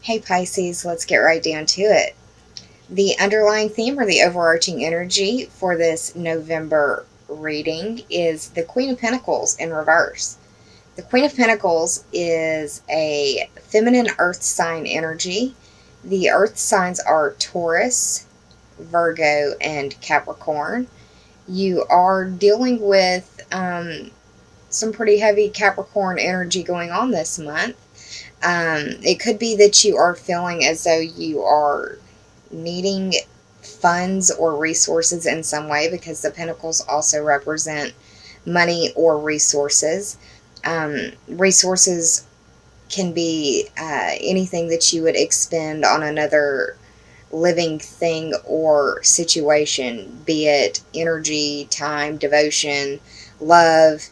Hey Pisces, let's get right down to it. The underlying theme or the overarching energy for this November reading is the Queen of Pentacles in reverse. The Queen of Pentacles is a feminine earth sign energy. The earth signs are Taurus, Virgo, and Capricorn. You are dealing with some pretty heavy Capricorn energy going on this month. It could be that you are feeling as though you are needing funds or resources in some way, because the pentacles also represent money or resources. Resources can be anything that you would expend on another living thing or situation, be it energy, time, devotion, love,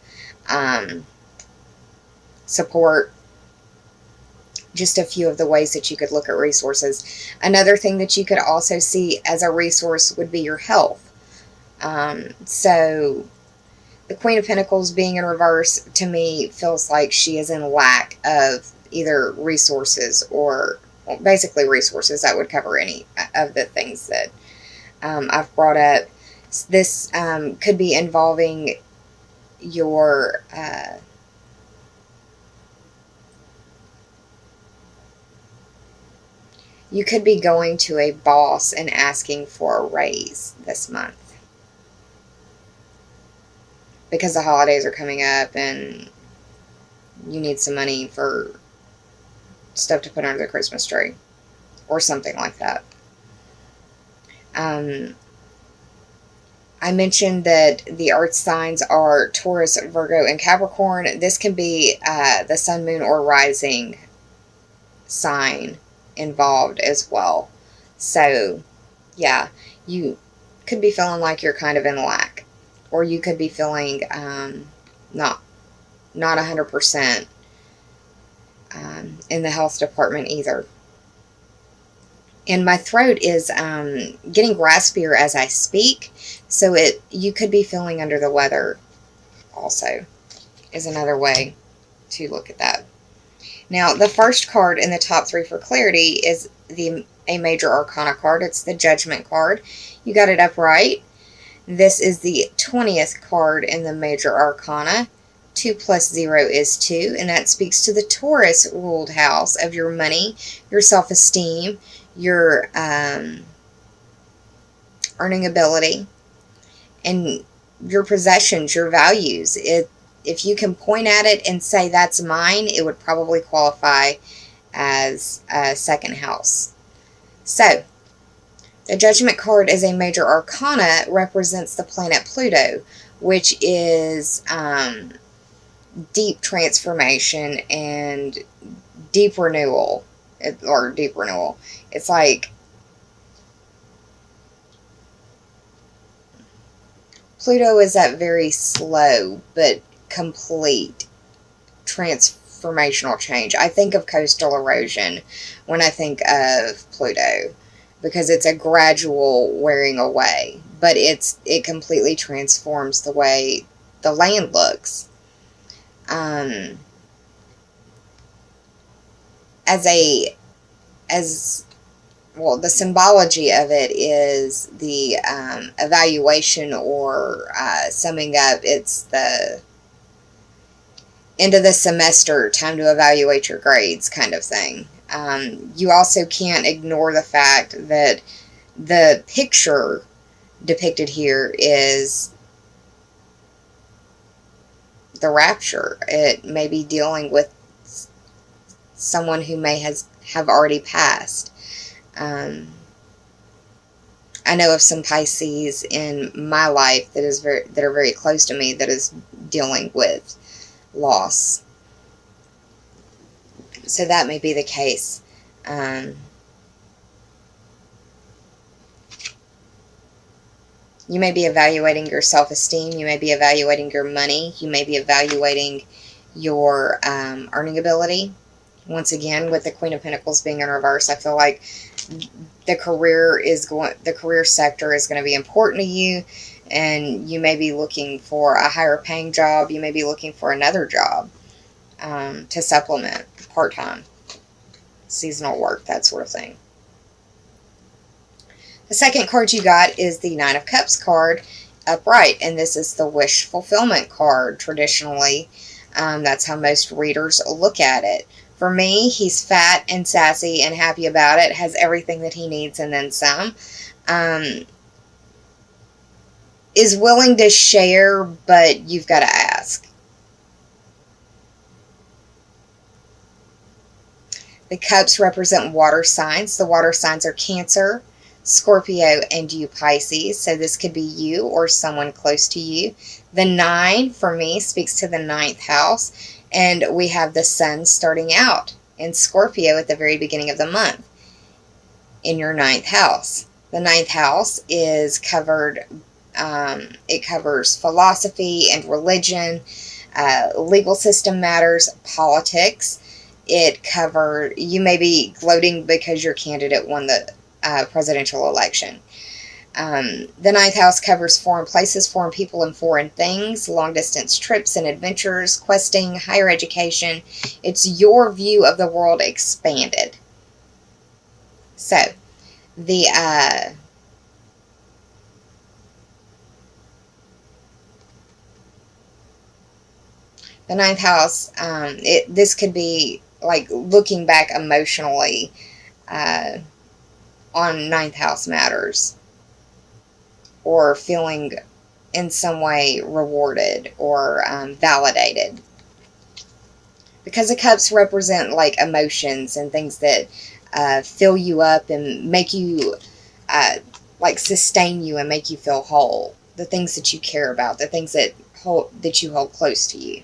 support. Just a few of the ways that you could look at resources. Another thing that you could also see as a resource would be your health. So the Queen of Pentacles being in reverse, to me, feels like she is in lack of either resources or, well, basically resources. That would cover any of the things that I've brought up. This could be involving your you could be going to a boss and asking for a raise this month, because the holidays are coming up and you need some money for stuff to put under the Christmas tree or something like that. I mentioned that the earth signs are Taurus, Virgo, and Capricorn. This can be the sun, moon, or rising sign involved as well. So yeah, you could be feeling like you're kind of in lack, or you could be feeling not 100% in the health department either. And my throat is getting raspier as I speak, so you could be feeling under the weather also, is another way to look at that. Now, the first card in the top three for clarity is a major arcana card. It's the Judgment card. You got it up right. This is the 20th card in the major arcana. 2 plus 0 is 2, and that speaks to the Taurus ruled house of your money, your self-esteem, your earning ability, and your possessions, your values. If you can point at it and say that's mine, it would probably qualify as a second house. So the Judgment card as a major arcana represents the planet Pluto, which is deep transformation and deep renewal. It's like Pluto is that very slow but complete transformational change. I think of coastal erosion when I think of Pluto, because it's a gradual wearing away, but it completely transforms the way the land looks. As well, the symbology of it is the evaluation, or summing up. It's the end of the semester, time to evaluate your grades kind of thing. You also can't ignore the fact that the picture depicted here is the rapture. It may be dealing with someone who may have already passed. I know of some Pisces in my life that are very close to me that is dealing with loss. So that may be the case. You may be evaluating your self-esteem. You may be evaluating your money. You may be evaluating your earning ability. Once again, with the Queen of Pentacles being in reverse, I feel like the career sector is going to be important to you, and you may be looking for a higher paying job. You may be looking for another job to supplement part-time. seasonal work, that sort of thing. The second card you got is the Nine of Cups card upright, and this is the wish fulfillment card traditionally. That's how most readers look at it. For me, he's fat and sassy and happy about it, has everything that he needs and then some. Is willing to share, but you've got to ask. The cups represent water signs. The water signs are Cancer, Scorpio, and you, Pisces. So this could be you or someone close to you. The 9 for me speaks to the 9th house, and we have the sun starting out in Scorpio at the very beginning of the month in your 9th house. The 9th house is covered, it covers philosophy and religion, legal system matters, politics. It covered, you may be gloating because your candidate won the presidential election. The 9th house covers foreign places, foreign people, and foreign things, long distance trips and adventures, questing, higher education. It's your view of the world expanded. So, the 9th house, this could be like looking back emotionally on 9th house matters, or feeling in some way rewarded or validated. Because the cups represent like emotions and things that fill you up and make you like sustain you and make you feel whole. The things that you care about, the things that you hold close to you.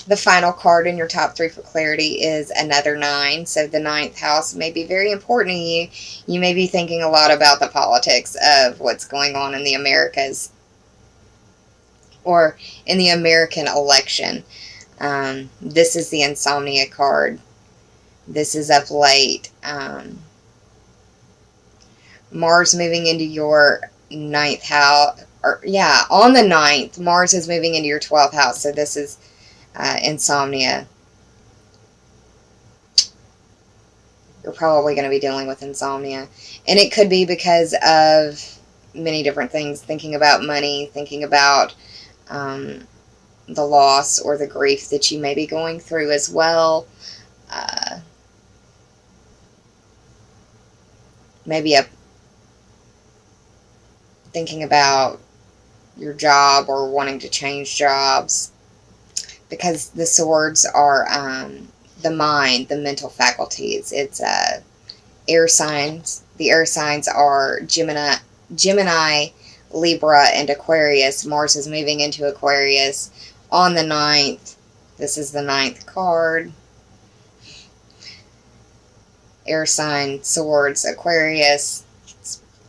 The final card in your top 3 for clarity is another 9. So the 9th house may be very important to you. You may be thinking a lot about the politics of what's going on in the Americas or in the American election. This is the insomnia card. This is up late. Mars moving into your 9th house. On the 9th, Mars is moving into your 12th house. So this is insomnia. You're probably going to be dealing with insomnia. And it could be because of many different things. Thinking about money, thinking about the loss or the grief that you may be going through as well. Maybe thinking about your job or wanting to change jobs. Because the swords are the mind, the mental faculties. It's air signs. The air signs are Gemini, Libra, and Aquarius. Mars is moving into Aquarius on the 9th. This is the 9th card. Air sign, swords, Aquarius.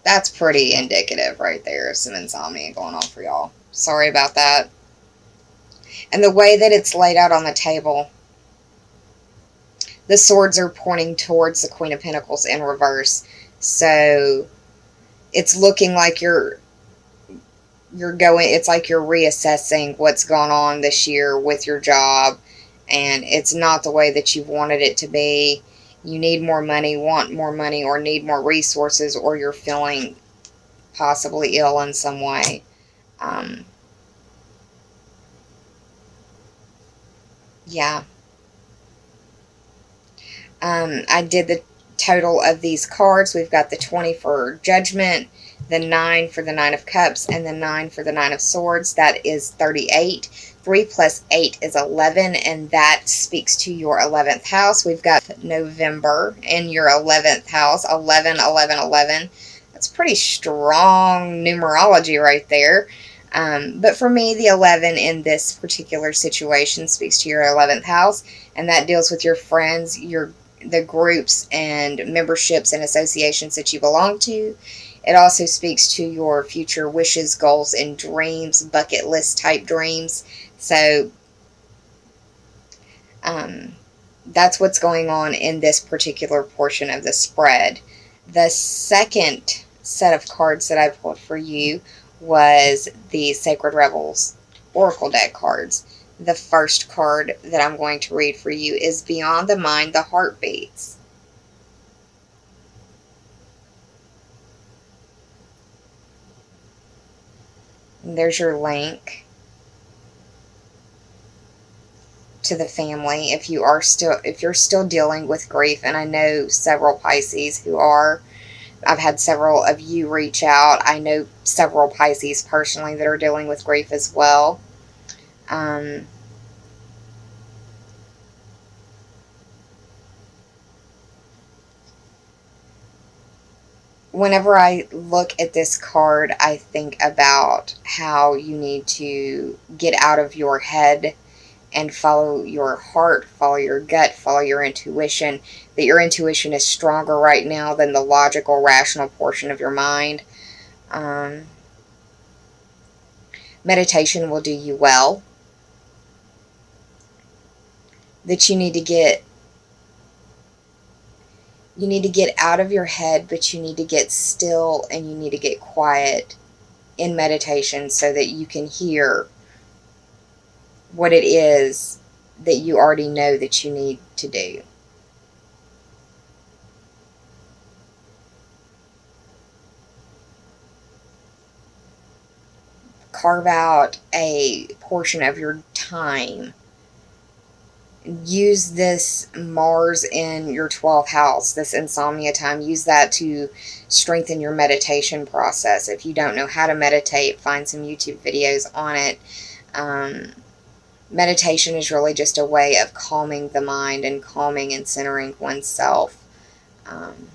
That's pretty indicative right there of some insomnia going on for y'all. Sorry about that. And the way that it's laid out on the table, the swords are pointing towards the Queen of Pentacles in reverse. So it's looking like you're it's like you're reassessing what's gone on this year with your job, and it's not the way that you wanted it to be. You need more money, want more money, or need more resources, or you're feeling possibly ill in some way. Yeah. I did the total of these cards. We've got the 20 for Judgment, the 9 for the 9 of Cups, and the 9 for the 9 of Swords. That is 38. 3 plus 8 is 11, and that speaks to your 11th house. We've got November in your 11th house, 11, 11, 11. That's pretty strong numerology right there. But for me, the 11 in this particular situation speaks to your 11th house, and that deals with your friends, the groups and memberships and associations that you belong to. It also speaks to your future wishes, goals, and dreams, bucket list type dreams. So that's what's going on in this particular portion of the spread. The second set of cards that I pulled for you was the Sacred Rebels Oracle deck cards. The first card that I'm going to read for you is Beyond the Mind, the Heart Beats. And there's your link to the family if you're still dealing with grief, and I know several Pisces who are. I've had several of you reach out. I know several Pisces personally that are dealing with grief as well. Whenever I look at this card, I think about how you need to get out of your head and follow your heart, follow your gut, follow your intuition. That your intuition is stronger right now than the logical, rational portion of your mind. Meditation will do you well. That you need to get out of your head, but you need to get still and you need to get quiet in meditation so that you can hear what it is that you already know that you need to do. Carve out a portion of your time. Use this Mars in your 12th house, this insomnia time. Use that to strengthen your meditation process. If you don't know how to meditate, find some YouTube videos on it. Meditation is really just a way of calming the mind and calming and centering oneself. And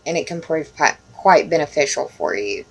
it can prove quite beneficial for you.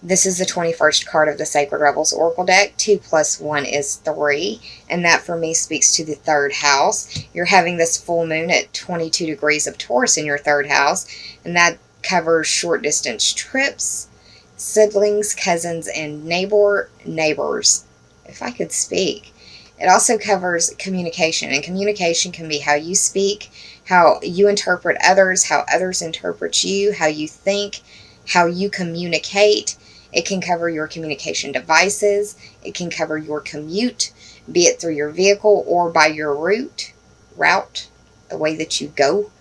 This is the 21st card of the Sacred Rebels Oracle deck. 2 + 1 is 3. And that for me speaks to the 3rd house. You're having this full moon at 22 degrees of Taurus in your 3rd house. And that covers short distance trips, siblings, cousins, and neighbors. If I could speak. It also covers communication. And communication can be how you speak, how you interpret others, how others interpret you, how you think, how you communicate. It can cover your communication devices. It can cover your commute, be it through your vehicle or by your route, the way that you go.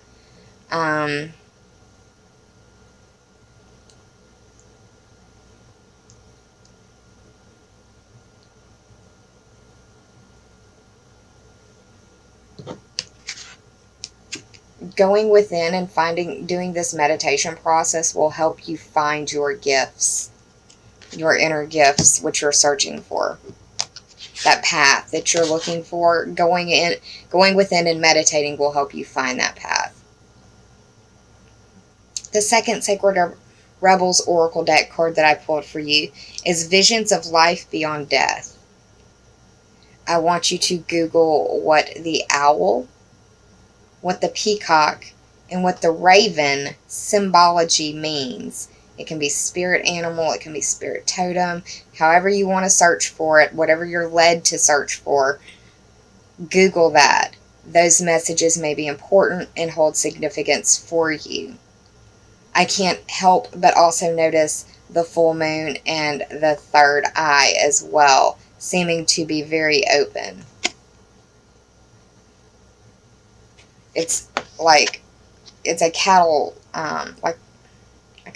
Going within and doing this meditation process will help you find your gifts, your inner gifts, which you're searching for. That path that you're looking for, going within and meditating will help you find that path. The second Sacred Rebels Oracle deck card that I pulled for you is Visions of Life Beyond Death. I want you to Google what the owl, what the peacock, and what the raven symbology means. It can be spirit animal, it can be spirit totem, however you want to search for it, whatever you're led to search for, Google that. Those messages may be important and hold significance for you. I can't help but also notice the full moon and the 3rd eye as well, seeming to be very open. It's a cattle, like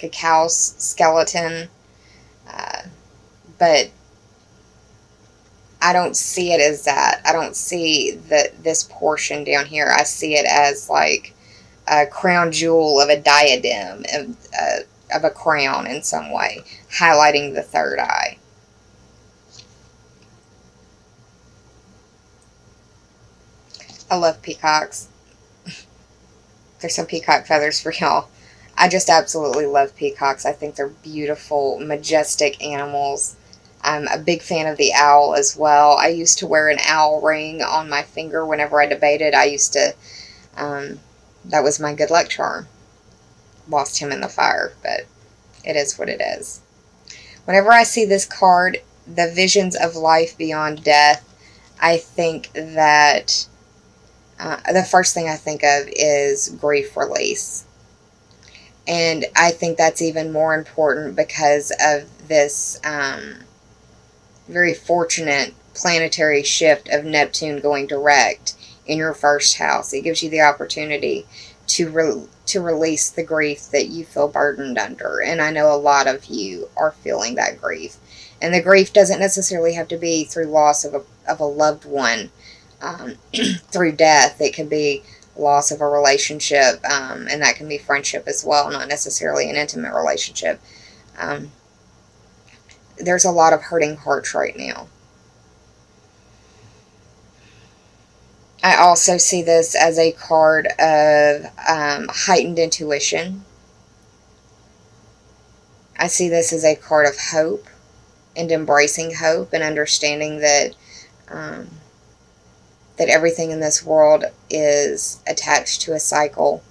a cow's skeleton, but I don't see it as that. I don't see this portion down here. I see it as like a crown jewel of a diadem, of a crown in some way, highlighting the 3rd eye. I love peacocks. There's some peacock feathers for y'all. I just absolutely love peacocks. I think they're beautiful, majestic animals. I'm a big fan of the owl as well. I used to wear an owl ring on my finger whenever I debated. That was my good luck charm. Lost him in the fire, but it is what it is. Whenever I see this card, the Visions of Life Beyond Death, I think that the first thing I think of is grief release. And I think that's even more important because of this very fortunate planetary shift of Neptune going direct in your first house. It gives you the opportunity to release the grief that you feel burdened under. And I know a lot of you are feeling that grief. And the grief doesn't necessarily have to be through loss of a loved one, through death. It can be loss of a relationship, and that can be friendship as well, not necessarily an intimate relationship. Um, there's a lot of hurting hearts right now. I also see this as a card of heightened intuition. I see this as a card of hope and embracing hope and understanding um, that everything in this world is attached to a cycle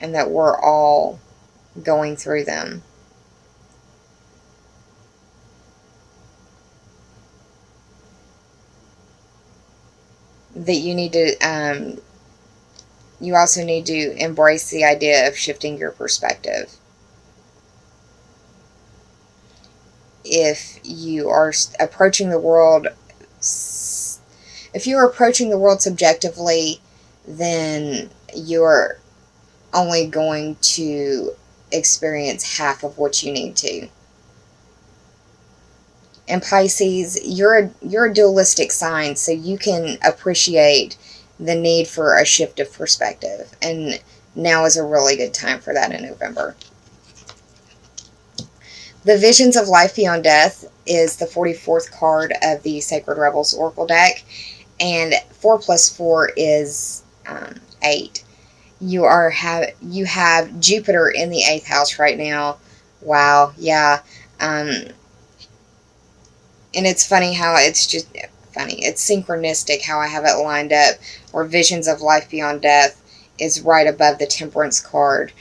and that we're all going through them. That you also need to embrace the idea of shifting your perspective. If you are approaching the world, if you are approaching the world subjectively, then you're only going to experience half of what you need to. And Pisces, you're a dualistic sign, so you can appreciate the need for a shift of perspective. And now is a really good time for that in November. The Visions of Life Beyond Death is the 44th card of the Sacred Rebels Oracle deck, and 4 plus 4 is 8. You have Jupiter in the 8th house right now. Wow, yeah. And it's funny how it's just funny. It's synchronistic how I have it lined up, where Visions of Life Beyond Death is right above the Temperance card.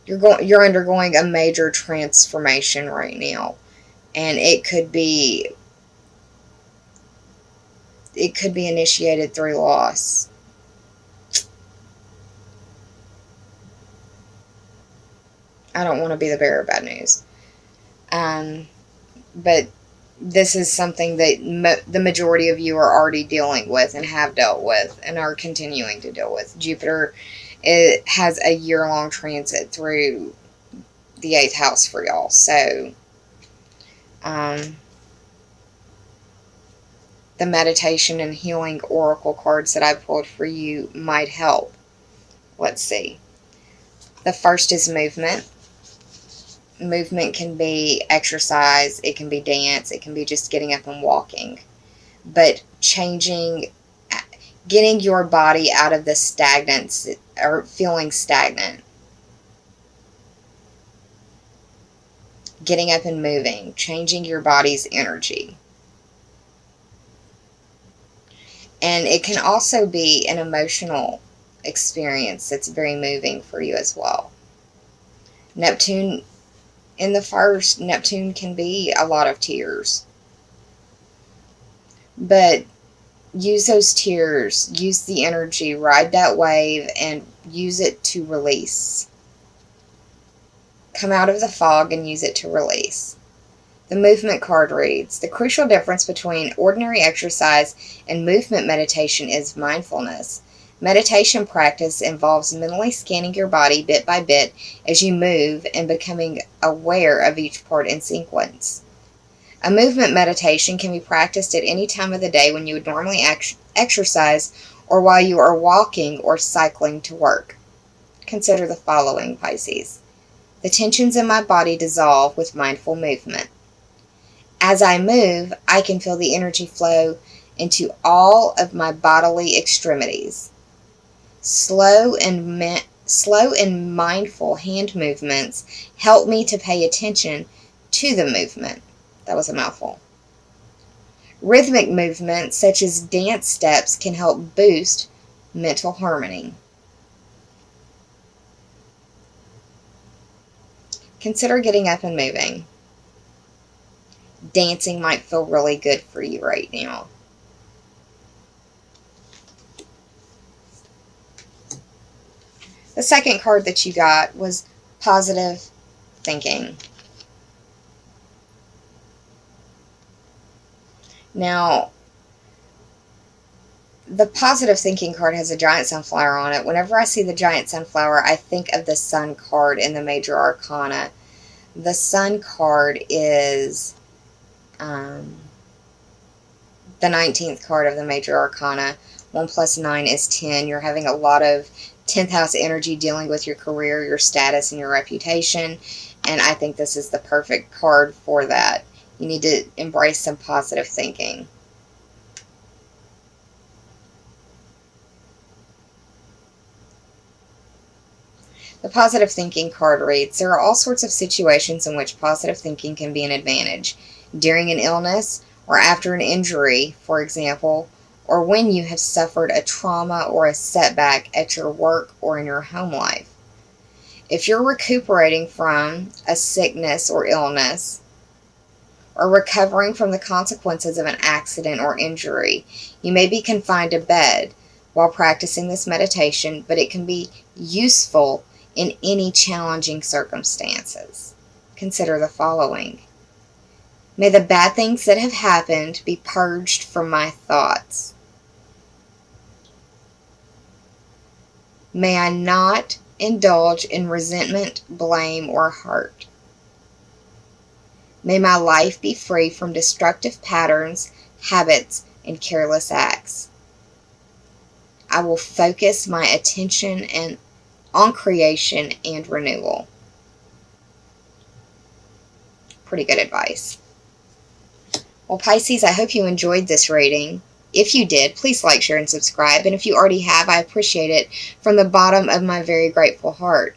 You're undergoing a major transformation right now, and it could be initiated through loss. I don't want to be the bearer of bad news. But this is something that the majority of you are already dealing with and have dealt with and are continuing to deal with. Jupiter, it has a year-long transit through the 8th house for y'all. So the meditation and healing oracle cards that I pulled for you might help. Let's see. The first is movement. Movement can be exercise, it can be dance, it can be just getting up and walking. But getting your body out of the stagnance or feeling stagnant. Getting up and moving, changing your body's energy. And it can also be an emotional experience that's very moving for you as well. Neptune in the first, Neptune can be a lot of tears. But use those tears, use the energy, ride that wave, and use it to release. Come out of the fog and use it to release. The movement card reads, the crucial difference between ordinary exercise and movement meditation is mindfulness. Meditation practice involves mentally scanning your body bit by bit as you move and becoming aware of each part in sequence. A movement meditation can be practiced at any time of the day when you would normally exercise or while you are walking or cycling to work. Consider the following, Pisces. The tensions in my body dissolve with mindful movement. As I move, I can feel the energy flow into all of my bodily extremities. Slow and mindful hand movements help me to pay attention to the movement. That was a mouthful. Rhythmic movements such as dance steps can help boost mental harmony. Consider getting up and moving. Dancing might feel really good for you right now. The second card that you got was positive thinking. Now, the positive thinking card has a giant sunflower on it. Whenever I see the giant sunflower, I think of the sun card in the major arcana. The sun card is the 19th card of the major arcana. 1 plus 9 is 10. You're having a lot of 10th house energy dealing with your career, your status, and your reputation. And I think this is the perfect card for that. You need to embrace some positive thinking. The positive thinking card reads, there are all sorts of situations in which positive thinking can be an advantage. During an illness or after an injury, for example, or when you have suffered a trauma or a setback at your work or in your home life. If you're recuperating from a sickness or illness, or recovering from the consequences of an accident or injury, you may be confined to bed while practicing this meditation, but it can be useful in any challenging circumstances. Consider the following. May the bad things that have happened be purged from my thoughts. May I not indulge in resentment, blame, or hurt. May my life be free from destructive patterns, habits, and careless acts. I will focus my attention on creation and renewal. Pretty good advice. Well, Pisces, I hope you enjoyed this reading. If you did, please like, share, and subscribe. And if you already have, I appreciate it from the bottom of my very grateful heart.